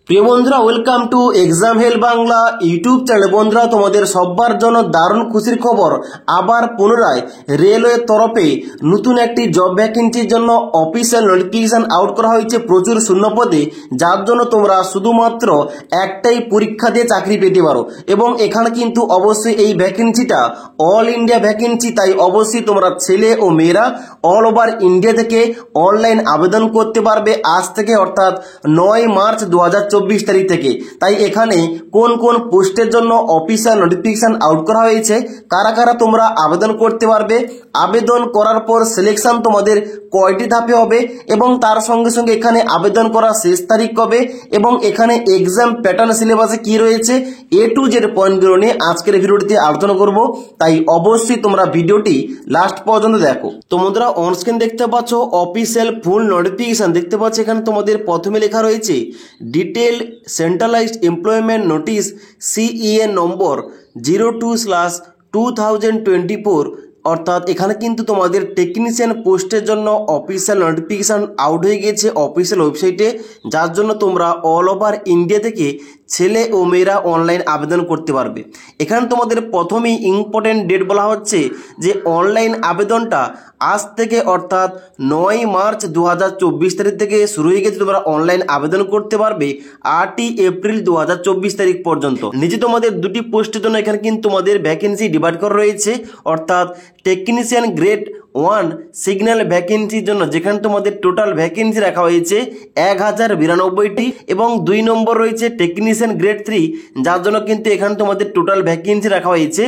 প্রিয় বন্ধুরা, welcome to exam help Bangla YouTube channel. বন্ধুরা, তোমাদের সবার জন্য দারুণ খুশির খবর। আবার পুনরায় রেলওয়ের তরফে নতুন একটি জব ভ্যাকেন্সির জন্য অফিসিয়াল নোটিফিকেশন আউট করা হয়েছে প্রচুর শূন্যপদে, যার জন্য তোমরা শুধুমাত্র একটাই পরীক্ষা দিয়ে চাকরি পেতে পারো। এবং এখানে কিন্তু অবশ্যই এই ভ্যাকেন্সিটা অল ইন্ডিয়া ভ্যাকেন্সি, তাই অবশ্যই তোমরা ছেলে ও মেয়েরা অল ওভার ইন্ডিয়া থেকে অনলাইন আবেদন করতে পারবে আজ থেকে, অর্থাৎ 9 মার্চ 2024 তারিখ থেকে। তাই এখানে কোন কোন পোস্টের জন্য অফিসিয়াল নোটিফিকেশন আউট করা হয়েছে, কারা কারা তোমরা আবেদন করতে পারবে, আবেদন করার পর সিলেকশন তোমাদের কয়টি ধাপে হবে, এবং তার সঙ্গে সঙ্গে এখানে আবেদন করার শেষ তারিখ কবে, এবং এখানে এক্সাম প্যাটার্ন সিলেবাসে কি রয়েছে, A to Z পয়েন্টগুলো নিয়ে আজকের ভিডিওটিতে আলোচনা করব। তাই অবশ্যই তোমরা ভিডিওটি লাস্ট পর্যন্ত দেখো। তো বন্ধুরা, অনস্ক্রিন দেখতে পাচ্ছ অফিসিয়াল ফুল নোটিফিকেশন দেখতে পাচ্ছ। এখানে তোমাদের প্রথমে লেখা রয়েছে detail centralised employment notice CEN নম্বর 02/2024, অর্থাৎ এখানে কিন্তু তোমাদের টেকনিশিয়ান পোস্টের জন্য অফিসিয়াল নোটিফিকেশান আউট হয়ে গিয়েছে অফিসিয়াল ওয়েবসাইটে, যার জন্য তোমরা অল ওভার ইন্ডিয়া থেকে ছেলে ও মেয়েরা অনলাইন আবেদন করতে পারবে। এখানে তোমাদের প্রথমেই ইম্পর্টেন্ট ডেট বলা হচ্ছে যে অনলাইন আবেদনটা আজ থেকে, অর্থাৎ 9 মার্চ 2024 তারিখ থেকে শুরু হয়ে গেছে। তোমরা অনলাইন আবেদন করতে পারবে 8ই এপ্রিল 2024 তারিখ পর্যন্ত। নিচে তোমাদের দুটি পোস্টের জন্য এখানে কিন্তু তোমাদের ভ্যাকেন্সি ডিভাইড করা রয়েছে, অর্থাৎ টেকনিশিয়ান গ্রেড 1 সিগন্যাল ভ্যাকেন্সির জন্য যেখানে তোমাদের টোটাল ভ্যাকেন্সি রাখা হয়েছে 1092টি, এবং 2 নম্বর রয়েছে টেকনিশিয়ান গ্রেড 3, যার জন্য কিন্তু এখানে তোমাদের টোটাল ভ্যাকেন্সি রাখা হয়েছে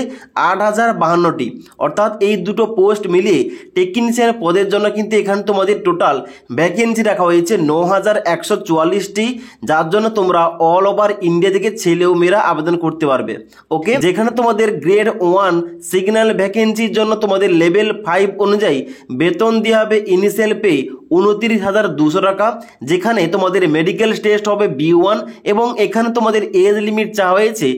8052টি। অর্থাৎ এই দুটো পোস্ট মিলিয়ে টেকনিশিয়ান পদের জন্য কিন্তু এখানে তোমাদের টোটাল ভ্যাকেন্সি রাখা হয়েছে 9144টি, যার জন্য তোমরা অল ওভার ইন্ডিয়া থেকে ছেলে ও মেয়েরা আবেদন করতে পারবে। ওকে, যেখানে তোমাদের গ্রেড 1 সিগন্যাল ভ্যাকেন্সির জন্য তোমাদের লেভেল 5 অনুযায়ী বেতন দেওয়া হবে ইনিশিয়াল পে 29,200 টাকা, যেখানে তোমাদের মেডিকেল টেস্ট হবে B1, এবং এখানে তোমাদের এজ লিমিট চাওয়া হয়েছে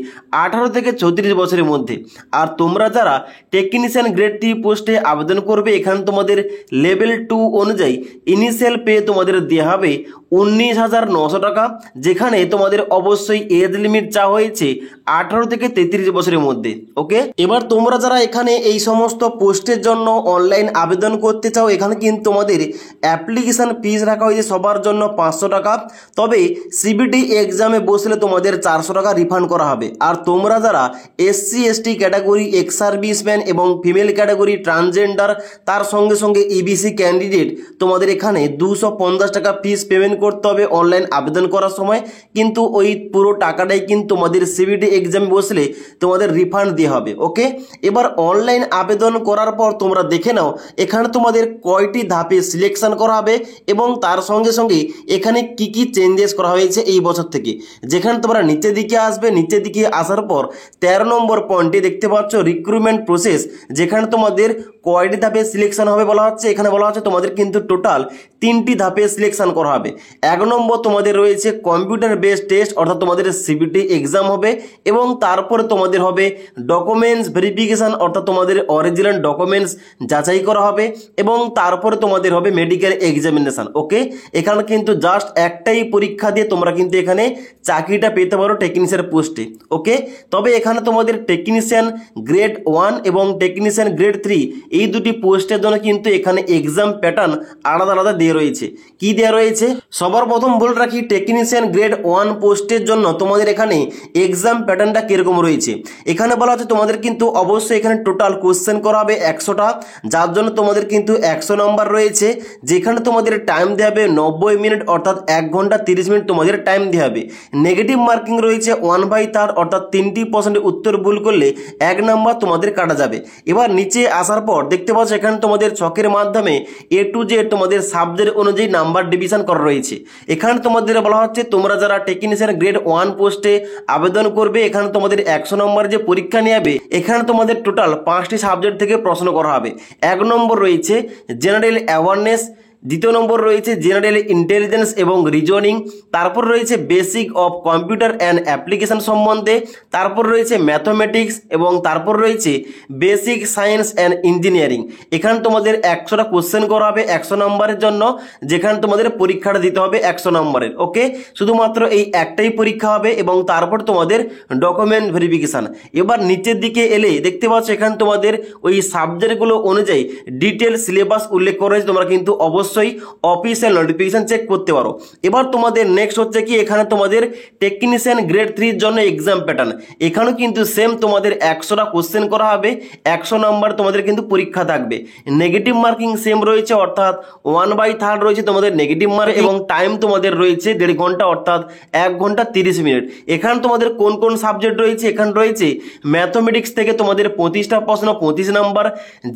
18 থেকে 34 বছরের মধ্যে। আর তোমরা যারা টেকনিশিয়ান গ্রেড 3 পোস্টে আবেদন করবে, এখানে তোমাদের লেভেল 2 অনুযায়ী ইনিশিয়াল পে তোমাদের দেওয়া হবে 19,900 টাকা, যেখানে তোমাদের অবশ্যই এজ লিমিট চাওয়া হয়েছে 18 থেকে 33 বছরের মধ্যে। ওকে, এবার তোমরা যারা এখানে এই সমস্ত পোস্টের জন্য অনলাইন আবেদন করতে চাও, এখানে কিন্তু তোমাদের অ্যাপ্লিকেশন ফিস রাখা হয়েছে সবার জন্য 500 টাকা। তবে সিবিটি এক্সামে বসলে তোমাদের 400 টাকা রিফান্ড করা হবে। আর তোমরা যারা SC ST category, ex serviceman এবং ফিমেল ক্যাটাগরি, ট্রান্সজেন্ডার, তার সঙ্গে সঙ্গে EBC ক্যান্ডিডেট, তোমাদের এখানে 250 টাকা ফিস পেমেন্ট করতে হবে অনলাইন আবেদন করার সময়। কিন্তু ওই পুরো টাকাটাই কিন্তু তোমাদের সিবিটি এক্সামে বসলে তোমাদের রিফান্ড দেওয়া হবে। ওকে, এবার অনলাইন আবেদন করার পর তোমরা দেখে নাও এখানে তোমাদের কয়টি ধাপে সিলেকশন করা হবে, এবং তার সঙ্গে সঙ্গে এখানে কি কি চেঞ্জেস করা হয়েছে এই বছর থেকে। যেখানে তোমরা নিচের দিকে আসবে, নিচের দিকে আসার পর 13 নম্বর পয়েন্টে দেখতে পাচ্ছ রিক্রুটমেন্ট প্রসেস, যেখানে তোমাদের কয়টি ধাপে সিলেকশন হবে বলা হচ্ছে। এখানে বলা হচ্ছে তোমাদের কিন্তু টোটাল 3টি ধাপে সিলেকশন করা হবে। 1 নম্বর তোমাদের রয়েছে কম্পিউটার বেসড টেস্ট, অর্থাৎ তোমাদের সিবিটি এক্সাম হবে, এবং তারপরে তোমাদের হবে ডকুমেন্টস ভেরিফিকেশন, অর্থাৎ তোমাদের অরিজিনাল ডকুমেন্টস যাচাই করা হবে, এবং তারপরে তোমাদের হবে মেডিকেল এক্সামিনেশন। ওকে, এখানে কিন্তু জাস্ট একটাই পরীক্ষা দিয়ে তোমরা কিন্তু এখানে চাকরিটা পেতে পারো টেকনিশিয়ান পোস্টে। ওকে, তবে এখানে তোমাদের টেকনিশিয়ান গ্রেড 1 এবং টেকনিশিয়ান গ্রেড 3 এই দুটি পোস্টের জন্য কিন্তু এখানে এক্সাম প্যাটার্ন আলাদা আলাদা দিয়ে রয়েছে। কি দেওয়া রয়েছে সবার প্রথম বলে রাখি, টেকনিশিয়ান গ্রেড 1 পোস্টের জন্য তোমাদের এখানে এক্সাম প্যাটার্নটা কিরকম রয়েছে। এখানে বলা হচ্ছে তোমাদের কিন্তু অবশ্যই এখানে টোটাল কোশ্চেন করা হবে 100টা, যার জন্য তোমাদের কিন্তু 100 নম্বর রয়েছে, যেখানে তোমাদের টাইম দেওয়া হবে 90 মিনিট, অর্থাৎ 1 ঘন্টা 30 মিনিট তোমাদের টাইম দেওয়া হবে। নেগেটিভ মার্কিং রয়েছে 1/3, অর্থাৎ 3% উত্তর ভুল করলে 1 নাম্বার তোমাদের কাটা যাবে। এবার নিচে আসার পর দেখতে পাচ্ছ এখানে তোমাদের ছকের মাধ্যমে A to Z তোমাদের সাবজেক্ট অনুযায়ী নাম্বার ডিভিশন করা রয়েছে। এখানে তোমাদের বলা হচ্ছে তোমরা যারা টেকনিশিয়ান গ্রেড 1 পোস্টে আবেদন করবে, এখানে তোমাদের 100 নম্বর যে পরীক্ষা নেবে, এখানে তোমাদের টোটাল 5টি সাবজেক্ট থেকে প্রশ্ন করা হবে। 1 নম্বর রয়েছে জেনারেল অ্যাওয়ারনেস, দ্বিতীয় নম্বর রয়েছে জেনারেল ইন্টেলিজেন্স এবং রিজনিং, তারপর রয়েছে basic of computer and application সম্বন্ধে, তারপর রয়েছে ম্যাথমেটিক্স এবং তারপর রয়েছে বেসিক সায়েন্স অ্যান্ড ইঞ্জিনিয়ারিং। এখানে তোমাদের 100টা কোশ্চেন করা হবে 100 নম্বরের জন্য, যেখানে তোমাদের পরীক্ষাটা দিতে হবে 100 নম্বরের। ওকে, শুধুমাত্র এই একটাই পরীক্ষা হবে এবং তারপর তোমাদের ডকুমেন্ট ভেরিফিকেশান। এবার নিচের দিকে এলে দেখতে পাচ্ছ এখানে তোমাদের ওই সাবজেক্টগুলো অনুযায়ী ডিটেল সিলেবাস উল্লেখ করা হয়েছে, তোমরা কিন্তু অবশ্যই অফিসিয়াল নোটিফিকেশন চেক করতে পারো। এবার তোমাদের নেক্সট হচ্ছে কি, এখানে তোমাদের টেকনিশিয়ান গ্রেড 3 এর জন্য এক্সাম প্যাটার্ন। এখানেও কিন্তু সেম তোমাদের 100টা কোশ্চেন করা হবে, 100 নম্বর তোমাদের কিন্তু পরীক্ষা থাকবে। নেগেটিভ মার্কিং সেম রয়েছে, অর্থাৎ 1/3 রয়েছে তোমাদের নেগেটিভ মার্ক এবং টাইম তোমাদের রয়েছে 1.5 ঘন্টা, অর্থাৎ 1 ঘন্টা 30 মিনিট। এখানে তোমাদের কোন কোন সাবজেক্ট রয়েছে, এখানে রয়েছে ম্যাথমেটিক্স থেকে তোমাদের 25টা প্রশ্ন 25 নাম্বার,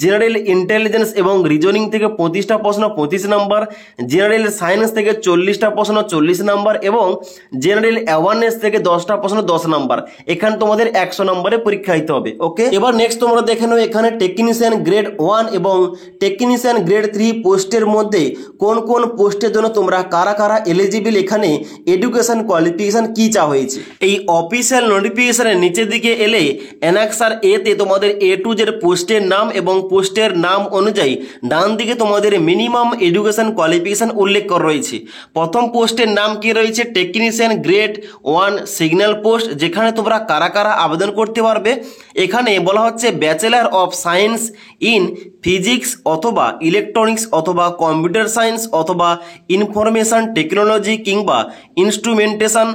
জেনারেল ইন্টেলিজেন্স এবং রিজনিং থেকে 25টা প্রশ্ন 25 নাম্বার, জেনারেল সায়েন্স থেকে 40টা প্রশ্ন 40 নাম্বার এবং জেনারেল অ্যাওয়ারনেস থেকে 10টা প্রশ্ন 10 নাম্বার। এখানে তোমাদের 100 নম্বরে পরীক্ষা দিতে হবে। ওকে, এবার নেক্সট তোমরা দেখে নাও এখানে টেকনিশিয়ান গ্রেড 1 এবং টেকনিশিয়ান গ্রেড 3 পোস্টের মধ্যে কোন কোন পোস্টের জন্য তোমরা কারা কারা এলিজিবল, এখানে এডুকেশন কোয়ালিফিকেশন কি চা হয়েছে। এই অফিসিয়াল নোটিফিকেশনের নিচের দিকে এলে অ্যানেক্সার এ তে তোমাদের A to Z পোস্টের নাম এবং পোস্টের নাম অনুযায়ী ডান দিকে তোমাদের মিনিমাম এডুকেশন কোয়ালিফিকেশন উল্লেখ করা রয়েছে। প্রথম পোস্টের নাম কি রয়েছে, টেকনিশিয়ান গ্রেড 1 সিগন্যাল পোস্ট, যেখানে তোমরা কারা কারা আবেদন করতে পারবে। এখানে বলা হচ্ছে bachelor of science in physics অথবা ইলেকট্রনিক্স অথবা কম্পিউটার সায়েন্স অথবা ইনফরমেশন টেকনোলজি কিংবা instrumentation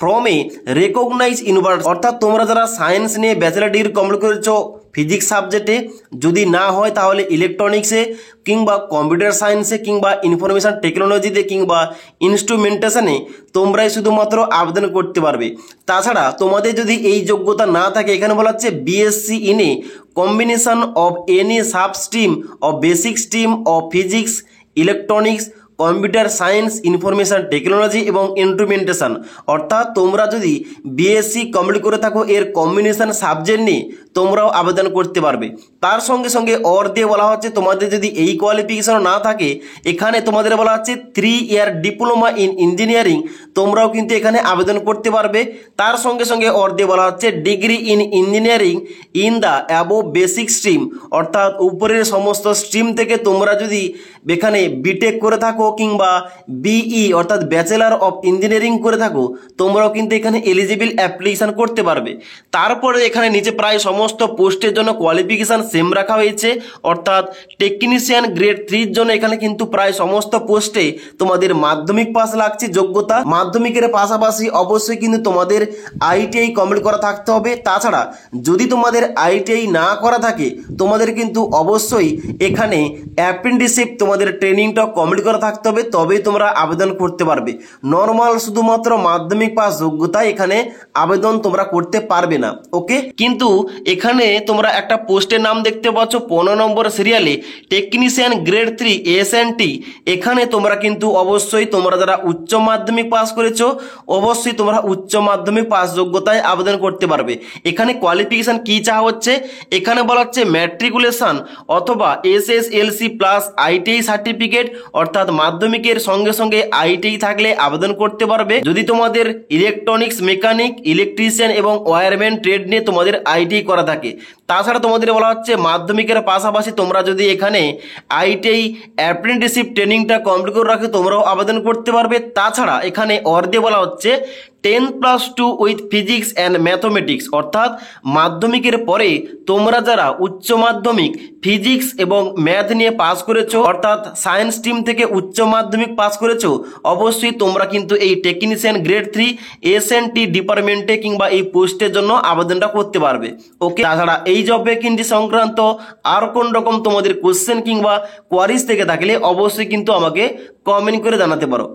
from a recognize university. অর্থাৎ তোমরা যারা সায়েন্স নিয়ে ব্যাচেলার ডিগ্রি কমপ্লিট করেছো ফিজিক্স সাবজেক্টে, যদি না হয় তাহলে ইলেকট্রনিক্সে কিংবা কম্পিউটার সায়েন্সে কিংবা ইনফরমেশন টেকনোলজিতে কিংবা ইনস্ট্রুমেন্টেশনে তোমরাই শুধুমাত্র আবেদন করতে পারবে। তাছাড়া তোমাদের যদি এই যোগ্যতা না থাকে, এখানে বলা হচ্ছে BSc in a combination of any sub stream of basic stream of physics electronics computer science information technology এবং ইনস্ট্রুমেন্টেশন। অর্থাৎ তোমরা যদি বিএসসি কমপ্লিট করে থাকো এর কম্বিনেশন সাবজেক্ট নিয়ে তোমরাও আবেদন করতে পারবে। তার সঙ্গে সঙ্গে অর দিয়ে বলা হচ্ছে তোমাদের যদি এই কোয়ালিফিকেশন না থাকে, এখানে তোমাদের বলা হচ্ছে 3 ইয়ার ডিপ্লোমা ইন ইঞ্জিনিয়ারিং, তোমরাও কিন্তু এখানে আবেদন করতে পারবে। তার সঙ্গে সঙ্গে অর দিয়ে বলা হচ্ছে degree in engineering in the above basic stream, অর্থাৎ উপরের সমস্ত স্ট্রিম থেকে তোমরা যদি এখানে বিটেক করে থাকো কিংবা বিই অর্থাৎ ব্যাচেলার অফ ইঞ্জিনিয়ারিং করে থাকো, তোমরাও কিন্তু এখানে এলিজিবল অ্যাপ্লিকেশন করতে পারবে। তারপরে এখানে নিচে প্রায় সমস্ত পোস্টের জন্য কোয়ালিফিকেশন সেম রাখা হয়েছে, অর্থাৎ টেকনিশিয়ান গ্রেড 3 এর জন্য এখানে কিন্তু প্রায় সমস্ত পোস্টে তোমাদের মাধ্যমিক পাস লাগছে যোগ্যতা। মাধ্যমিকের পাশাপাশি অবশ্যই কিন্তু তোমাদের আইটিআই কমপ্লিট করা থাকতে হবে। তাছাড়া যদি তোমাদের আইটিআই না করা থাকে, তোমাদের কিন্তু অবশ্যই এখানে অ্যাপ্রেন্টিসশিপ তোমাদের ট্রেনিংটা কমপ্লিট করা থাকতে হবে, তবেই তোমরা আবেদন করতে পারবে। নর্মাল শুধুমাত্র মাধ্যমিক পাস যোগ্যতায় এখানে আবেদন তোমরা করতে পারবে না। ওকে, কিন্তু এখানে তোমরা একটা পোস্টের নাম দেখতে পাচ্ছ 15 নম্বর সিরিয়ালে টেকনিশিয়ান গ্রেড 3 এসএনটি। এখানে তোমরা কিন্তু অবশ্যই তোমরা যারা উচ্চ মাধ্যমিক পাস করেছো অবশ্যই তোমরা উচ্চ মাধ্যমিক পাস যোগ্যতায় আবেদন করতে পারবে। এখানে কোয়ালিফিকেশন কি চাওয়া হচ্ছে, এখানে বলা হচ্ছে ম্যাট্রিকুলেশন অথবা এসএসএলসি প্লাস আইটিআই সার্টিফিকেট, অর্থাৎ মাধ্যমিকের সঙ্গে সঙ্গে আইটিআই থাকলে আবেদন করতে পারবে। যদি তোমাদের ইলেকট্রনিক্স মেকানিক ইলেকট্রিশিয়ান এবং ওয়্যারম্যান ট্রেড নিয়ে তোমাদের আইটিআই করা থাকে। তাছাড়া তোমাদের বলা হচ্ছে মাধ্যমিকের পাশাপাশি তোমরা যদি এখানে আইটিআই অ্যাপ্রেন্টিসশিপ ট্রেনিংটা কমপ্লিট করে রাখো, তোমরাও আবেদন করতে পারবে। তাছাড়া এখানে অর্ধে বলা হচ্ছে 10+2 উইথ ফিজিক্স অ্যান্ড ম্যাথমেটিক্স, অর্থাৎ মাধ্যমিকের পরে তোমরা যারা উচ্চ মাধ্যমিক ফিজিক্স এবং ম্যাথ নিয়ে পাস করেছো, অর্থাৎ সায়েন্স স্ট্রিম থেকে উচ্চ মাধ্যমিক পাস করেছো, অবশ্যই তোমরা কিন্তু এই টেকনিশিয়ান গ্রেড 3 এসএনটি ডিপার্টমেন্টে কিংবা এই পোস্টের জন্য আবেদনটা করতে পারবে। ওকে, তাছাড়া এই জব ভ্যাকেন্সি সংক্রান্ত আর কোন রকম তোমাদের কোশ্চেন কিংবা কোয়ারিজ থেকে থাকলে অবশ্যই কিন্তু আমাকে কমেন্ট করে জানাতে পারো।